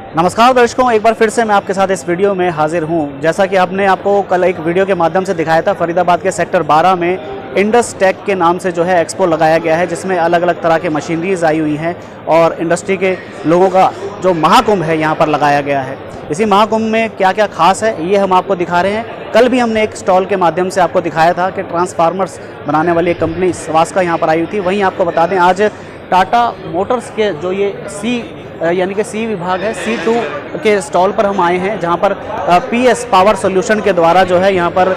नमस्कार दर्शकों, एक बार फिर से मैं आपके साथ इस वीडियो में हाजिर हूं। जैसा कि आपने आपको कल एक वीडियो के माध्यम से दिखाया था, फरीदाबाद के सेक्टर 12 में इंडस टेक के नाम से जो है एक्सपो लगाया गया है, जिसमें अलग अलग तरह के मशीनरीज आई हुई हैं और इंडस्ट्री के लोगों का जो महाकुंभ है यहाँ पर लगाया गया है। इसी महाकुंभ में क्या क्या खास है ये हम आपको दिखा रहे हैं। कल भी हमने एक स्टॉल के माध्यम से आपको दिखाया था कि ट्रांसफार्मर्स बनाने वाली एक कंपनी सवास्का यहाँ पर आई हुई थी। वहीं आपको बता दें, आज टाटा मोटर्स के जो ये यानी कि सी विभाग है, C2 के स्टॉल पर हम आए हैं, जहां पर PS पावर सॉल्यूशन के द्वारा जो है यहाँ पर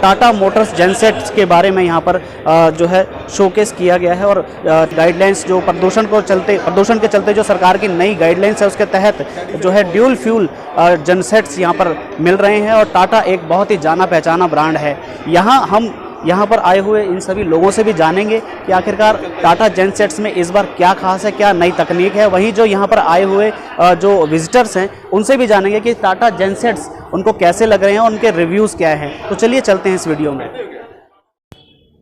टाटा मोटर्स जेनसेट्स के बारे में यहाँ पर जो है शोकेस किया गया है। और गाइडलाइंस जो प्रदूषण के चलते जो सरकार की नई गाइडलाइंस है, उसके तहत जो है ड्यूल फ्यूल जेनसेट्स यहाँ पर मिल रहे हैं। और टाटा एक बहुत ही जाना पहचाना ब्रांड है। यहाँ पर आए हुए इन सभी लोगों से भी जानेंगे कि आखिरकार टाटा जेनसेट्स में इस बार क्या खास है, क्या नई तकनीक है। वहीं जो यहाँ पर आए हुए जो विजिटर्स हैं, उनसे भी जानेंगे कि टाटा जेनसेट्स उनको कैसे लग रहे हैं और उनके रिव्यूज़ क्या हैं। तो चलिए चलते हैं इस वीडियो में।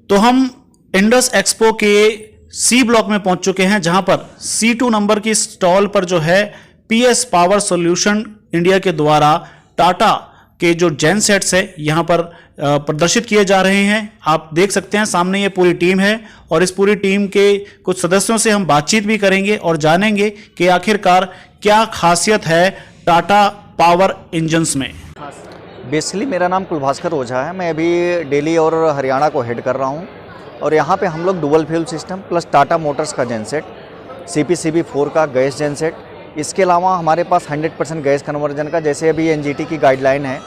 तो हम इंडस एक्सपो के C ब्लॉक में पहुंच चुके हैं, जहां पर C2 नंबर की स्टॉल पर जो है PS पावर सॉल्यूशन इंडिया के द्वारा टाटा के जो जेनसेट्स है यहाँ पर प्रदर्शित किए जा रहे हैं। आप देख सकते हैं सामने ये पूरी टीम है और इस पूरी टीम के कुछ सदस्यों से हम बातचीत भी करेंगे और जानेंगे कि आखिरकार क्या खासियत है टाटा पावर इंजन्स में। बेसिकली मेरा नाम कुलभास्कर ओझा है। मैं अभी दिल्ली और हरियाणा को हेड कर रहा हूँ और यहाँ पे हम लोग dual fuel system plus Tata Motors का जेनसेट, CPCB4 का गैस जेनसेट, इसके अलावा हमारे पास 100% गैस कन्वर्जन का, जैसे अभी NGT की गाइडलाइन है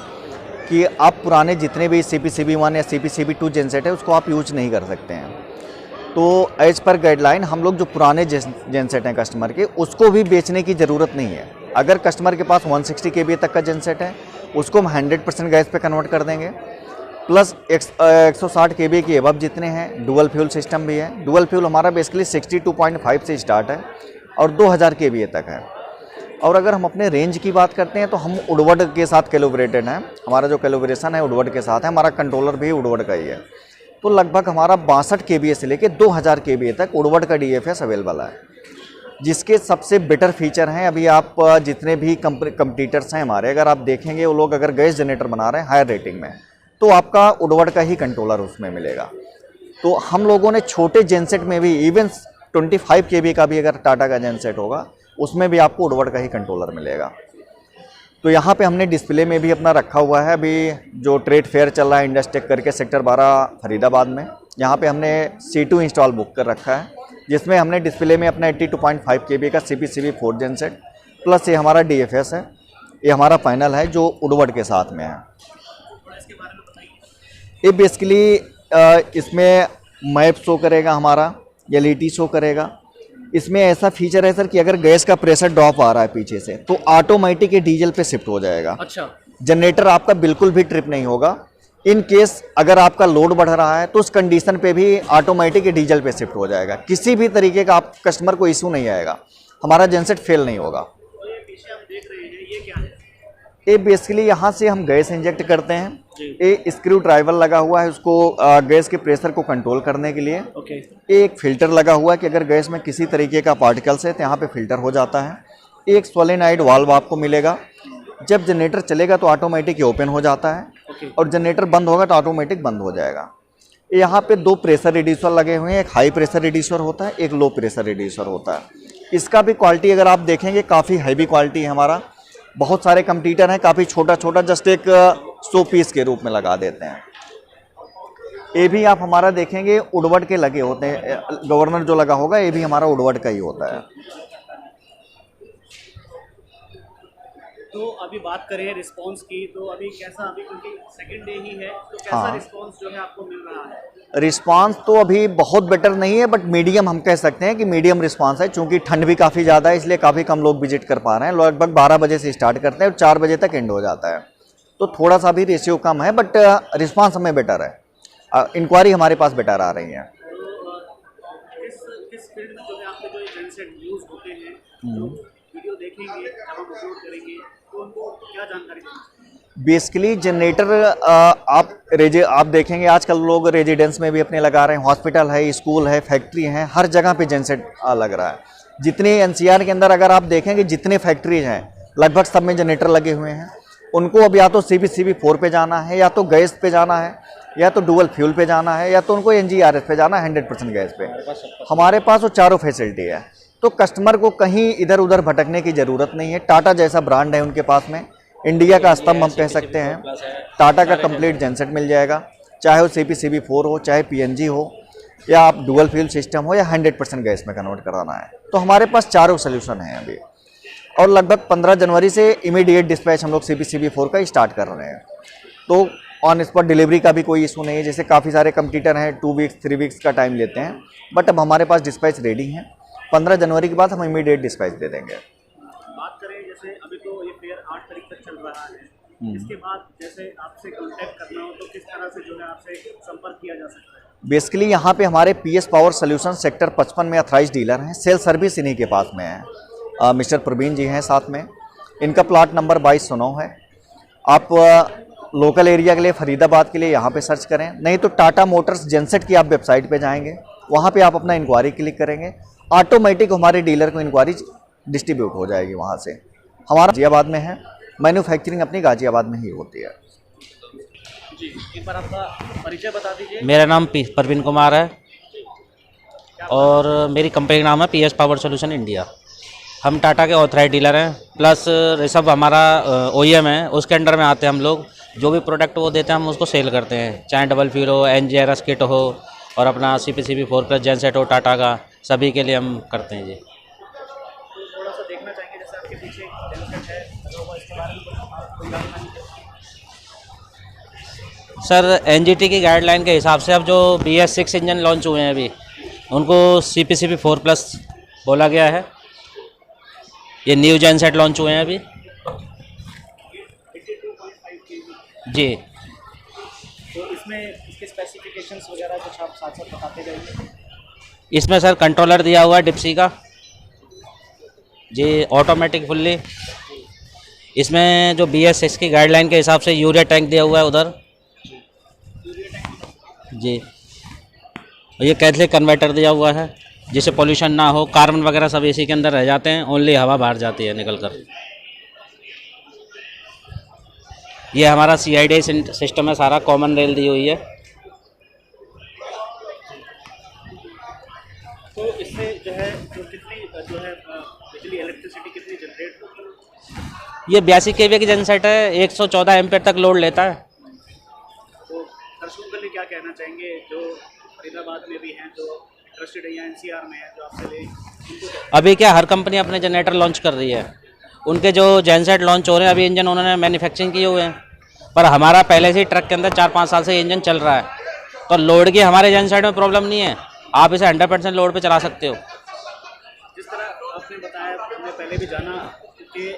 कि आप पुराने जितने भी CPCB1 या CPCB2 जेनसेट है उसको आप यूज नहीं कर सकते हैं। तो एज पर गाइडलाइन हम लोग जो पुराने जेनसेट हैं कस्टमर के, उसको भी बेचने की ज़रूरत नहीं है। अगर कस्टमर के पास 160 kVA तक का जेनसेट है, उसको हम 100% गैस पे कन्वर्ट कर देंगे। प्लस 160 kVA की एबव जितने हैं, डुअल फ्यूल सिस्टम भी है। डुअल फ्यूल हमारा बेसिकली 62.5 से स्टार्ट है और 2000 kVA तक है। और अगर हम अपने रेंज की बात करते हैं तो हम वुडवर्ड के साथ कैलिब्रेटेड हैं। हमारा जो कैलिब्रेशन है वुडवर्ड के साथ है, हमारा कंट्रोलर भी वुडवर्ड का ही है। तो लगभग हमारा 62 kVA से लेकर 2000 kVA तक वुडवर्ड का DFS अवेलेबल है, जिसके सबसे बेटर फीचर हैं। अभी आप जितने भी कंपटीटर्स हैं हमारे, अगर आप देखेंगे वो लोग अगर गैस जनरेटर बना रहे हैं हायर रेटिंग में, तो आपका वुडवर्ड का ही कंट्रोलर उसमें मिलेगा। तो हम लोगों ने छोटे जेनसेट में भी इवन 25 kVA का भी अगर टाटा का जेनसेट होगा, उसमें भी आपको वुडवर्ड का ही कंट्रोलर मिलेगा। तो यहाँ पे हमने डिस्प्ले में भी अपना रखा हुआ है। अभी जो ट्रेड फेयर चल रहा है इंडस टेक करके सेक्टर 12 फरीदाबाद में, यहाँ पे हमने C2 इंस्टॉल बुक कर रखा है, जिसमें हमने डिस्प्ले में अपना 82.5 kVA का CPCB4 जेनसेट प्लस ये हमारा DFS है, ये हमारा पैनल है जो वुडवर्ड के साथ में है। ये बेसिकली इसमें मैप शो करेगा, हमारा LED शो करेगा। इसमें ऐसा फीचर है सर कि अगर गैस का प्रेशर ड्रॉप आ रहा है पीछे से, तो ऑटोमेटिक ये डीजल पे शिफ्ट हो जाएगा। अच्छा, जनरेटर आपका बिल्कुल भी ट्रिप नहीं होगा। इन केस अगर आपका लोड बढ़ रहा है तो उस कंडीशन पे भी ऑटोमेटिक ये डीजल पे शिफ्ट हो जाएगा। किसी भी तरीके का आप कस्टमर को इशू नहीं आएगा, हमारा जेनसेट फेल नहीं होगा। तो ये पीछे हम देख रहे हैं, ये क्या है? ये बेसिकली यहाँ से हम गैस इंजेक्ट करते हैं। ये स्क्रू ड्राइवर लगा हुआ है उसको गैस के प्रेशर को कंट्रोल करने के लिए। एक फिल्टर लगा हुआ है कि अगर गैस में किसी तरीके का पार्टिकल्स है तो यहाँ पे फिल्टर हो जाता है। एक सोलेनॉइड वाल्व आपको मिलेगा। जब जनरेटर चलेगा तो ऑटोमेटिक ओपन हो जाता है और जनरेटर बंद होगा तो ऑटोमेटिक बंद हो जाएगा। यहाँ पे 2 प्रेशर रिड्यूसर लगे हुए हैं, एक हाई प्रेशर रिड्यूसर होता है, एक लो प्रेशर रिड्यूसर होता है। इसका भी क्वालिटी अगर आप देखेंगे काफ़ी हैवी क्वालिटी है हमारा। बहुत सारे कंपटीटर हैं काफ़ी छोटा छोटा जस्ट एक 100 पीस के रूप में लगा देते हैं। ये भी आप हमारा देखेंगे वुडवर्ड के लगे होते हैं। गवर्नर जो लगा होगा ये भी हमारा वुडवर्ड का ही होता है। तो अभी बात करें रिस्पांस की, तो अभी कैसा, अभी क्योंकि सेकंड डे ही है, तो कैसा रिस्पांस जो है आपको मिल रहा है? रिस्पांस तो अभी बहुत बेटर नहीं है, बट मीडियम हम कह सकते हैं कि मीडियम रिस्पांस है। चूंकि ठंड भी काफ़ी ज़्यादा है, इसलिए काफ़ी कम लोग विजिट कर पा रहे हैं। लगभग 12 बजे से स्टार्ट करते हैं और 4 बजे तक एंड हो जाता है। तो थोड़ा सा भी रेशियो कम है, बट रिस्पांस हमें बेटर है। इंक्वायरी हमारे पास बेटर आ रही है। किस फील्ड में जो है आपके जो जेनसेट यूज होते हैं, तो वीडियो देखेंगे जब हम अपलोड करेंगे तो उनको क्या जानकारी देंगे? बेसिकली जनरेटर आप देखेंगे आजकल लोग रेजिडेंस में भी अपने लगा रहे हैं। हॉस्पिटल है, स्कूल है, फैक्ट्री है, हर जगह पे जेनसेट लग रहा है। जितने NCR के अंदर अगर आप देखेंगे जितने फैक्ट्रीज हैं लगभग सब में जनरेटर लगे हुए हैं। उनको अब या तो CPCB4 पे जाना है, या तो गैस पे जाना है, या तो डुअल फ्यूल पे जाना है, या तो उनको NGRS पे जाना है 100% गैस पे। हमारे पास वो चारों फैसिलिटी है, तो कस्टमर को कहीं इधर उधर भटकने की ज़रूरत नहीं है। टाटा जैसा ब्रांड है उनके पास में, इंडिया का स्तंभ हम कह सकते हैं। टाटा का कंप्लीट जेनसेट मिल जाएगा, चाहे वो CPCB4 हो, चाहे PNG हो, या आप डुअल फ्यूल सिस्टम हो, या 100% गैस में कन्वर्ट कराना है। तो हमारे पास चारों सोल्यूशन हैं अभी, और लगभग 15 जनवरी से इमीडिएट डिस्पैच हम लोग CPCB4 का स्टार्ट कर रहे हैं। तो ऑन स्पॉट डिलीवरी का भी कोई इशू नहीं है। जैसे काफ़ी सारे कंपटीटर हैं 2 वीक्स 3 वीक्स का टाइम लेते हैं, बट अब हमारे पास डिस्पैच रेडी है। 15 जनवरी के बाद हम इमीडिएट डिस्पैच दे देंगे। बात करें जैसे अभी तो ये फेयर 8 तारीख तक चल रहा है, इसके बाद जैसे आपसे कांटेक्ट करना हो तो किस तरह से जो है आपसे संपर्क किया जा सकता है? बेसिकली यहाँ पे हमारे PS पावर सोल्यूशन सेक्टर 55 में अथराइज डीलर हैं। सेल सर्विस इन्हीं के पास में है। मिस्टर प्रवीण जी हैं साथ में। इनका प्लाट नंबर 2209 है। आप लोकल एरिया के लिए, फरीदाबाद के लिए यहाँ पे सर्च करें, नहीं तो टाटा मोटर्स जेनसेट की आप वेबसाइट पे जाएंगे, वहाँ पे आप अपना इंक्वायरी क्लिक करेंगे, ऑटोमेटिक हमारे डीलर को इंक्वायरी डिस्ट्रीब्यूट हो जाएगी वहाँ से। हमारा गाजियाबाद में है, मैन्युफैक्चरिंग अपनी गाजियाबाद में ही होती है। जी, एक बार आपका परिचय बता दीजिए। मेरा नाम प्रवीण कुमार है और मेरी कंपनी का नाम है PS पावर सोल्यूशन इंडिया। हम टाटा के ऑथराइज डीलर हैं, प्लस ऋषभ हमारा OEM है, उसके अंडर में आते हैं हम लोग। जो भी प्रोडक्ट वो देते हैं हम उसको सेल करते हैं, चाहे डबल फ्यूल हो, NGRS किट हो, और अपना CPCB4+ जेनसेट हो टाटा का, सभी के लिए हम करते हैं जी। तो थोड़ा सा देखना चाहेंगे, जैसे आपके पीछे जेनसेट है लगा हुआ, इसके बारे में कोई जानकारी है? सर NGT की गाइडलाइन के हिसाब से अब जो BS6 इंजन लॉन्च हुए हैं अभी, उनको CPCB4+ बोला गया है। ये न्यू जेनसेट लॉन्च हुए हैं अभी जी। तो इसमें इसके स्पेसिफिकेशंस वगैरह कुछ आप साथ साथ बताते जाइए। इसमें सर कंट्रोलर दिया हुआ है डिप्सी का जी, ऑटोमेटिक फुल्ली। इसमें जो BS6 की गाइडलाइन के हिसाब से यूरिया टैंक दिया हुआ है उधर जी। और ये कैथलिक कन्वर्टर दिया हुआ है, जिससे पोल्यूशन ना हो, कार्बन वगैरह सब इसी के अंदर रह जाते हैं, ओनली हवा बाहर जाती है निकल कर। ये हमारा CID सिस्टम है, सारा कॉमन रेल दी हुई है। तो इससे जो है कितनी जो है बिजली इलेक्ट्रिसिटी कितनी जनरेट होती है? ये 82 kVA की जेनसेट है, 114 एम्पेयर तक लोड लेता है। तो दर्शकों के लिए क्या कहना चाहेंगे जो फरीदाबाद में भी हैं, जो इंटरेस्टेड है या NCR में है, जो आपसे ले उनको? अभी क्या हर कंपनी अपने जनरेटर लॉन्च कर रही है, उनके जो जेनसेट लॉन्च हो रहे हैं अभी इंजन उन्होंने मैन्युफैक्चरिंग किए हुए हैं, पर हमारा पहले से ही ट्रक के अंदर 4-5 साल से ये इंजन चल रहा है, तो लोड की हमारे जेनसेट में प्रॉब्लम नहीं है। आप इसे 100% लोड पे चला सकते हो। जिस तरह आपने बताया, हमने पहले भी जाना कि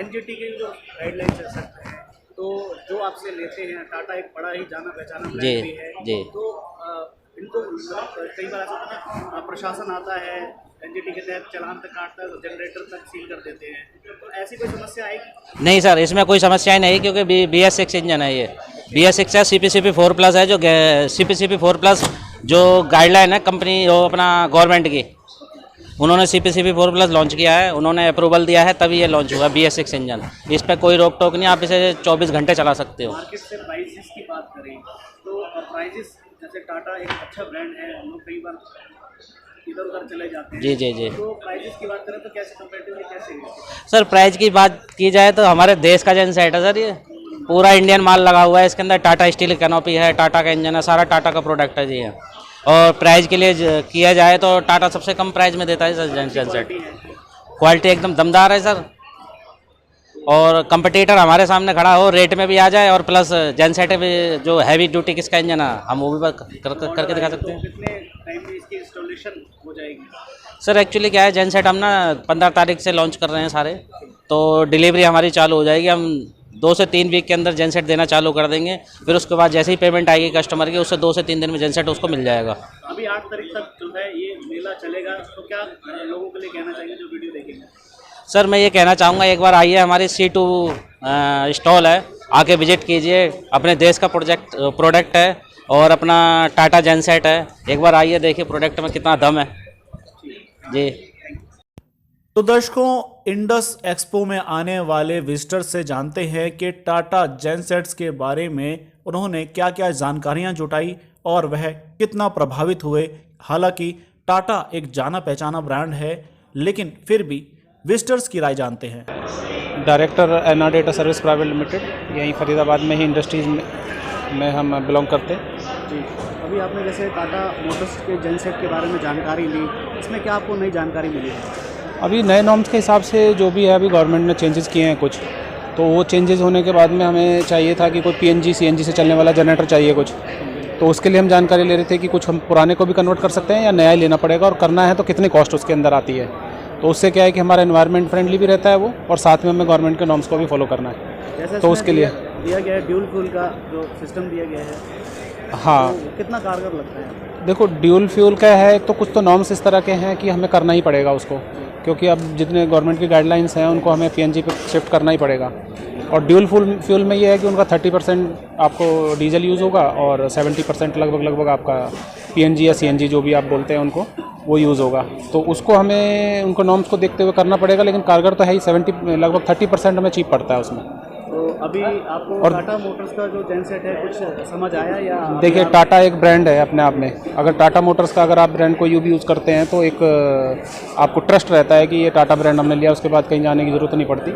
NGT की जो गाइडलाइन चल सकते हैं, तो जो आपसे लेते हैं, टाटा एक बड़ा ही जाना पहचाना ब्रांड भी है जी। तो इनको कई बार ऐसा होता है ना, प्रशासन आता है, NGT के तहत चालान तक काटता है, तो जनरेटर तक सील कर देते हैं, तो ऐसी कोई समस्या आएगी? नहीं सर, इसमें कोई समस्याएं नहीं, क्योंकि BS6 इंजन है। ये BS6 है, CPCB4+ है, जो CPCB4+ जो गाइडलाइन है कंपनी वो अपना गवर्नमेंट की, उन्होंने CPCB4+ लॉन्च किया है, उन्होंने अप्रूवल दिया है, तभी ये लॉन्च हुआ BS6 इंजन। इस पर कोई रोक टोक नहीं, आप इसे 24 घंटे चला सकते हो। मार्केट से प्राइसेस की बात करें तो प्राइसेस, जैसे टाटा एक अच्छा ब्रांड है, हम लोग कई बार इधर उधर चले जाते हैं जी। तो प्राइसेस की बात करें तो कैसे कंपेरेटिवली कैसे है? सर प्राइस की बात की जाए तो हमारे देश का जेनसेट है सर, ये पूरा इंडियन माल लगा हुआ है इसके अंदर। टाटा स्टील कैनोपी है, टाटा का इंजन है, सारा टाटा का प्रोडक्ट है जी है। और प्राइस के लिए किया जाए तो टाटा सबसे कम प्राइस में देता है सर जेनसेट। क्वालिटी एकदम दमदार है सर, और कंपटीटर हमारे सामने खड़ा हो, रेट में भी आ जाए, और प्लस जेनसेट भी जो हैवी ड्यूटी किसका इंजन है हम वो भी करके दिखा सकते हैं। कितने टाइम में इसकी इंस्टॉलेशन हो जाएगी? सर एक्चुअली क्या है, जेनसेट हम ना 15 तारीख से लॉन्च कर रहे हैं सारे, तो डिलीवरी हमारी चालू हो जाएगी। हम 2 से 3 वीक के अंदर जेनसेट देना चालू कर देंगे, फिर उसके बाद जैसे ही पेमेंट आएगी कस्टमर की, उससे 2 से 3 दिन में जेनसेट उसको मिल जाएगा। अभी 8 तारीख तक जो है ये मेला चलेगा, तो क्या लोगों के लिए कहना चाहिए जो वीडियो देखेंगे? सर मैं ये कहना चाहूँगा, एक बार आइए, हमारी C2 स्टॉल है, आके विजिट कीजिए। अपने देश का प्रोडक्ट है और अपना टाटा जेनसेट है, एक बार आइए देखिए प्रोडक्ट में कितना दम है जी। तो दर्शकों, इंडस एक्सपो में आने वाले विजिटर्स से जानते हैं कि टाटा जेनसेट्स के बारे में उन्होंने क्या क्या जानकारियां जुटाई और वह कितना प्रभावित हुए। हालांकि टाटा एक जाना पहचाना ब्रांड है, लेकिन फिर भी विजिटर्स की राय जानते हैं। डायरेक्टर एना डेटा सर्विस प्राइवेट लिमिटेड, यहीं फरीदाबाद में ही इंडस्ट्रीज में हम बिलोंग करते हैं। जी, अभी आपने जैसे टाटा मोटर्स के जेनसेट के बारे में जानकारी ली, इसमें क्या आपको नई जानकारी मिली है? अभी नए नॉर्म्स के हिसाब से जो भी है, अभी गवर्नमेंट ने चेंजेस किए हैं कुछ, तो वो चेंजेस होने के बाद में हमें चाहिए था कि कोई PNG CNG से चलने वाला जनरेटर चाहिए कुछ, तो उसके लिए हम जानकारी ले रहे थे कि कुछ हम पुराने को भी कन्वर्ट कर सकते हैं या नया ही लेना पड़ेगा, और करना है तो कितनी कॉस्ट उसके अंदर आती है। तो उससे क्या है कि हमारा एनवायरनमेंट फ्रेंडली भी रहता है वो, और साथ में हमें गवर्नमेंट के नॉर्म्स को भी फॉलो करना है। तो उसके लिए दिया गया है ड्यूल फ्यूल का जो सिस्टम दिया गया है, हाँ, तो कितना कारगर लगता है? देखो, ड्यूल फ्यूल का है तो कुछ तो नॉर्म्स इस तरह के हैं कि हमें करना ही पड़ेगा उसको, क्योंकि अब जितने गवर्नमेंट की गाइडलाइंस हैं उनको हमें PNG पे शिफ्ट करना ही पड़ेगा। और ड्यूल फ्यूल में ये है कि उनका 30% आपको डीजल यूज़ होगा और 70% लगभग आपका PNG या CNG जो भी आप बोलते हैं उनको, वो यूज़ होगा। तो उसको हमें उनको नॉर्म्स को देखते हुए करना पड़ेगा, लेकिन कारगर तो है ही। लगभग 30% हमें चीप पड़ता है उसमें। तो अभी आपको टाटा मोटर्स का जो जेनसेट है कुछ समझ आया या? देखिए, टाटा एक ब्रांड है अपने आप में। अगर टाटा मोटर्स का अगर आप ब्रांड को यूज़ करते हैं तो एक आपको ट्रस्ट रहता है कि ये टाटा ब्रांड हमने लिया, उसके बाद कहीं जाने की ज़रूरत नहीं पड़ती।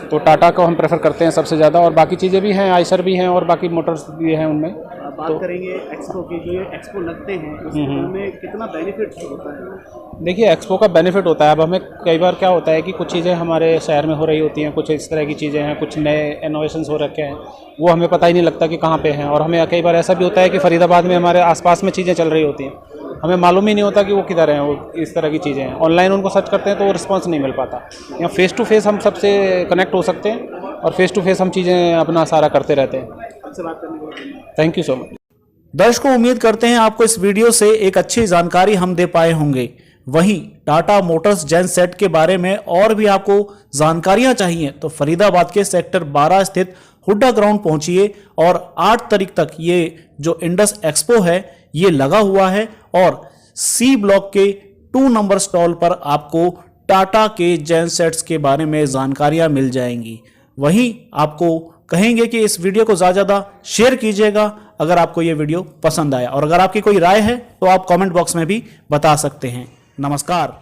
तो टाटा को हम प्रेफर करते हैं सबसे ज़्यादा, और बाकी चीज़ें भी हैं, आइसर भी हैं और बाकी मोटर्स भी हैं उनमें। बात करेंगे एक्सपो की, जो ये एक्सपो लगते हैं उसमें कितना बेनिफिट होता है? देखिए, एक्सपो का बेनिफिट होता है। अब हमें कई बार क्या होता है कि कुछ चीज़ें हमारे शहर में हो रही होती हैं, कुछ इस तरह की चीज़ें हैं, कुछ नए इनोवेशंस हो रखे हैं, वो हमें पता ही नहीं लगता कि कहाँ पे हैं। और हमें कई बार ऐसा भी होता है कि फरीदाबाद में हमारे आसपास में चीज़ें चल रही होती हैं, हमें मालूम ही नहीं होता कि वो किधर हैं। वो इस तरह की चीज़ें हैं, ऑनलाइन उनको सर्च करते हैं तो वो रिस्पॉन्स नहीं मिल पाता। या फेस टू फेस हम सबसे कनेक्ट हो सकते हैं, और फेस टू फेस हम चीज़ें अपना सारा करते रहते हैं। आपसे बात करने के लिए थैंक यू सो मच। दर्शकों, उम्मीद करते हैं आपको इस वीडियो से एक अच्छी जानकारी हम दे पाए होंगे। वहीं टाटा मोटर्स जेनसेट के बारे में और भी आपको जानकारियां चाहिए तो फरीदाबाद के सेक्टर 12 स्थित हुड्डा ग्राउंड पहुंचिए, और 8 तारीख तक ये जो इंडस एक्सपो है ये लगा हुआ है, और C ब्लॉक के 2 नंबर स्टॉल पर आपको टाटा के जेनसेट्स के बारे में जानकारियां मिल जाएंगी। वहीं आपको कहेंगे कि इस वीडियो को ज़्यादा शेयर कीजिएगा अगर आपको ये वीडियो पसंद आया, और अगर आपकी कोई राय है तो आप कमेंट बॉक्स में भी बता सकते हैं। नमस्कार।